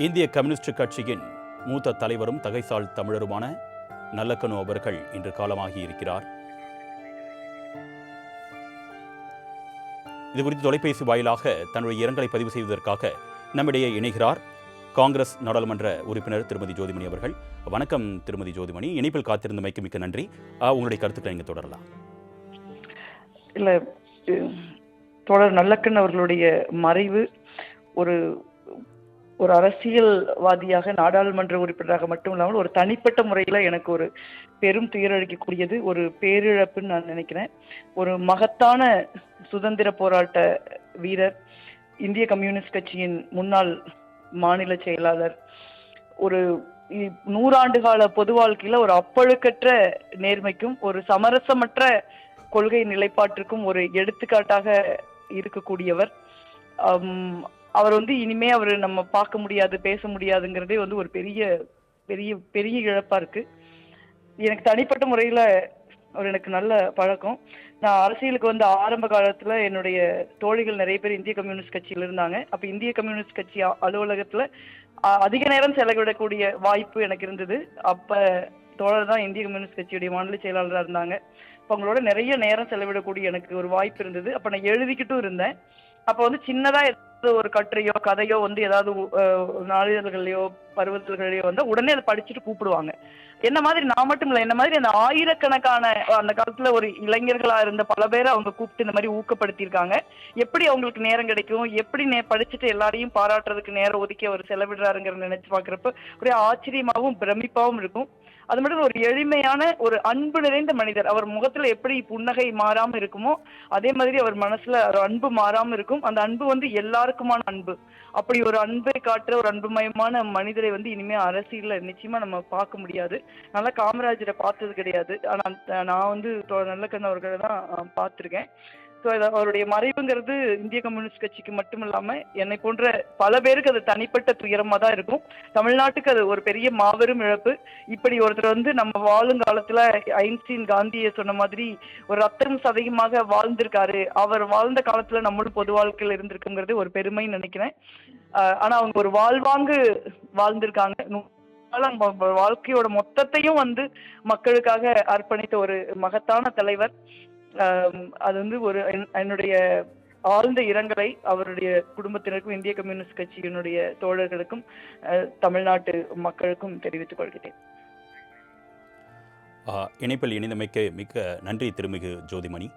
இந்திய கம்யூனிஸ்ட் கட்சியின் மூத்த தலைவரும் தகைசால் தமிழருமான நல்லக்கண்ணு அவர்கள் இன்று காலமாகி இருக்கிறார். இதுகுறித்து தொலைபேசி வாயிலாக தன்னுடைய இரங்கலை பதிவு செய்வதற்காக நம்மிடையே இணைகிறார் காங்கிரஸ் நாடாளுமன்ற உறுப்பினர் திருமதி ஜோதிமணி அவர்கள். வணக்கம் திருமதி ஜோதிமணி, இணைப்பில் காத்திருந்தமைக்கு மிக்க நன்றி. உங்களுடைய கருத்துக்களை இங்கே தொடரலாம். இல்லை, தோழர் நல்லக்கண் அவர்களுடைய மறைவு ஒரு ஒரு அரசியல்வாதியாக, நாடாளுமன்ற உறுப்பினராக மட்டும் இல்லாமல் ஒரு தனிப்பட்ட முறையில் எனக்கு ஒரு பெரும் துயரளிக்கக்கூடியது, ஒரு பேரிழப்புன்னு நான் நினைக்கிறேன். ஒரு மகத்தான சுதந்திர போராட்ட வீரர், இந்திய கம்யூனிஸ்ட் கட்சியின் முன்னாள் மாநில செயலாளர், ஒரு 100 ஆண்டு கால பொது வாழ்க்கையில ஒரு அப்பழுக்கற்ற நேர்மைக்கும் ஒரு சமரசமற்ற கொள்கை நிலைப்பாட்டிற்கும் ஒரு எடுத்துக்காட்டாக இருக்கக்கூடியவர். அவர் இனிமே அவர் நம்ம பார்க்க முடியாது, பேச முடியாதுங்கிறதே ஒரு பெரிய பெரிய பெரிய இழப்பா இருக்கு. எனக்கு தனிப்பட்ட முறையில அவர் எனக்கு நல்ல பழக்கம். நான் அரசியலுக்கு ஆரம்ப காலத்துல என்னுடைய தோழிகள் நிறைய பேர் இந்திய கம்யூனிஸ்ட் கட்சியில இருந்தாங்க. அப்ப இந்திய கம்யூனிஸ்ட் கட்சி அலுவலகத்துல அதிக நேரம் செலவிடக்கூடிய வாய்ப்பு எனக்கு இருந்தது. அப்ப தோழர் தான் இந்திய கம்யூனிஸ்ட் கட்சியுடைய மாநில செயலாளராக இருந்தாங்க. அப்ப அவங்களோட நிறைய நேரம் செலவிடக்கூடிய எனக்கு ஒரு வாய்ப்பு இருந்தது. அப்ப நான் எழுதிக்கிட்டும் இருந்தேன். அப்ப சின்னதா ஒரு கட்டுரையோ கதையோ ஏதாவது நாளிதழ்களையோ பருவத்திலையோ உடனே அதை படிச்சுட்டு கூப்பிடுவாங்க. என்ன மாதிரி நான் மட்டும் இல்லை, என்ன மாதிரி அந்த ஆயிரக்கணக்கான அந்த காலத்துல ஒரு இளைஞர்களா இருந்த பல பேரை அவங்க கூப்பிட்டு இந்த மாதிரி ஊக்கப்படுத்தியிருக்காங்க. எப்படி அவங்களுக்கு நேரம் கிடைக்கும், எப்படி படிச்சுட்டு எல்லாரையும் பாராட்டுறதுக்கு நேரம் ஒதுக்கி அவர் செலவிடுறாருங்கிறத நினைச்சு பாக்குறப்ப ஒரே ஆச்சரியமாகவும் பிரமிப்பாகவும் இருக்கும். அது மட்டும் ஒரு எளிமையான ஒரு அன்பு நிறைந்த மனிதர். அவர் முகத்துல எப்படி புன்னகை மாறாம இருக்குமோ அதே மாதிரி அவர் மனசுல ஒரு அன்பு மாறாம இருக்கும். அந்த அன்பு எல்லாருக்குமான அன்பு. அப்படி ஒரு அன்பை காட்டுற ஒரு அன்புமயமான மனிதரை இனிமே அரசியல்ல நிச்சயமா நம்ம பார்க்க முடியாது. நல்லா காமராஜரை பார்த்தது கிடையாது, ஆனா நான் நல்லக்கண்ணு அவர்களை தான் பார்த்திருக்கேன். ஸோ அவருடைய மறைவுங்கிறது இந்திய கம்யூனிஸ்ட் கட்சிக்கு மட்டும் இல்லாம என்னை போன்ற பல பேருக்கு அது தனிப்பட்ட துயரமா தான் இருக்கும். தமிழ்நாட்டுக்கு அது ஒரு பெரிய மாபெரும் இழப்பு. இப்படி ஒருத்தர் நம்ம வாழும் காலத்துல ஐன்ஸ்டீன் காந்தியை சொன்ன மாதிரி ஒரு ரத்தம் சதயமாக வாழ்ந்திருக்காரு. அவர் வாழ்ந்த காலத்துல நம்மளும் பொது வாழ்க்கையில் இருந்திருக்குங்கிறது ஒரு பெருமைன்னு நினைக்கிறேன். ஆனா அவங்க ஒரு வாழ்வாங்கு வாழ்ந்திருக்காங்க. வாழ்க்கையோட மொத்தத்தையும் மக்களுக்காக அர்ப்பணித்த ஒரு மகத்தான தலைவர். அது ஒரு என்னுடைய ஆழ்ந்த இரங்கலை அவருடைய குடும்பத்தினருக்கும் இந்திய கம்யூனிஸ்ட் கட்சியினுடைய தோழர்களுக்கும் தமிழ்நாட்டு மக்களுக்கும் தெரிவித்துக் கொள்கிறேன். இணைப்பில் இணைந்தமைக்கு மிக்க நன்றி திருமிகு ஜோதிமணி.